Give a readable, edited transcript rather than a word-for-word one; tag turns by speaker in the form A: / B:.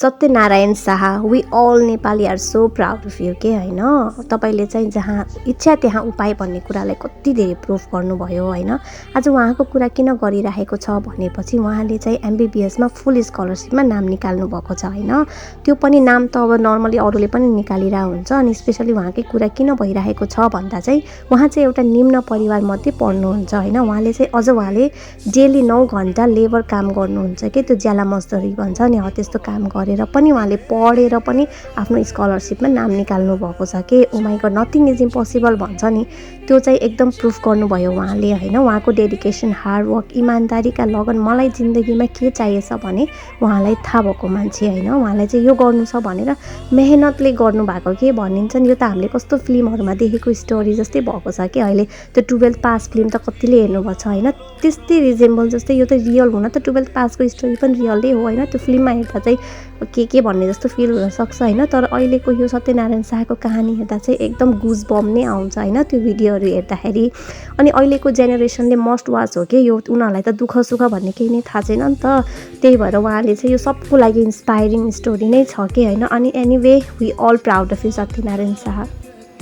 A: Satyanarayan Shah, we all Nepali are so proud of you के होइन। तपाईँले चाहिँ जहाँ इच्छा त्यहाँ उपाय भन्ने कुरालाई कति धेरै प्रुफ गर्नुभयो होइन। आज उहाँको कुरा किन गरिरहेको छ भनेपछि उहाँले चाहिँ एमबिबिएसमा फुल स्कलरसिपमा नाम निकाल्नु भएको छ होइन। त्यो पनि नाम त अब नर्मली अरूले पनि निकालिरहेको हुन्छ। अनि स्पेसली उहाँकै कुरा किन भइरहेको छ भन्दा चाहिँ उहाँ चाहिँ एउटा निम्न परिवारमध्ये पढ्नुहुन्छ होइन। उहाँले चाहिँ उहाँले डेली 9 घन्टा लेबर काम गर्नुहुन्छ कि त्यो ज्याला मजदुरी भन्छ नि, हो त्यस्तो काम गरेर पनि उहाँले पढेर पनि आफ्नो स्कलरसिपमा नाम निकाल्नु भएको छ कि। Oh my God, nothing is impossible भन्छ नि, त्यो चाहिँ एकदम प्रुफ गर्नुभयो उहाँले होइन। उहाँको डेडिकेसन, हार्ड वर्क, इमान्दारीका लगन मलाई जिन्दगीमा के चाहिएछ भने उहाँलाई थाहा भएको मान्छे होइन। उहाँलाई चाहिँ यो गर्नु छ भनेर मेहनतले गर्नुभएको के भनिन्छ नि। यो त हामीले कस्तो फिल्महरूमा देखेको स्टोरी जस्तै भएको छ कि अहिले त्यो 12th पास फिल्म त कतिले हेर्नुभएको छ होइन। त्यस्तै रिजेम्बल जस्तै यो त रियल हुन त 12th पासको स्टोरी पनि रियलै हो होइन। त्यो फिल्ममा हेर्दा चाहिँ के भन्ने जस्तो फिल हुनसक्छ होइन। तर अहिलेको यो सत्यनारायण शाहको कहानी हेर्दा चाहिँ एकदम गुज बम नै आउँछ होइन त्यो भिडियोहरू हेर्दाखेरि। अनि अहिलेको जेनेरेसनले मस्ट वाच हो कि यो, उनीहरूलाई त दुःख सुख भन्ने केही नै थाहा छैन नि त। त्यही भएर उहाँले चाहिँ यो सबको लागि इन्सपायरिङ स्टोरी नै छ कि होइन। अनि anyway we all proud of you Satyanarayan Shah.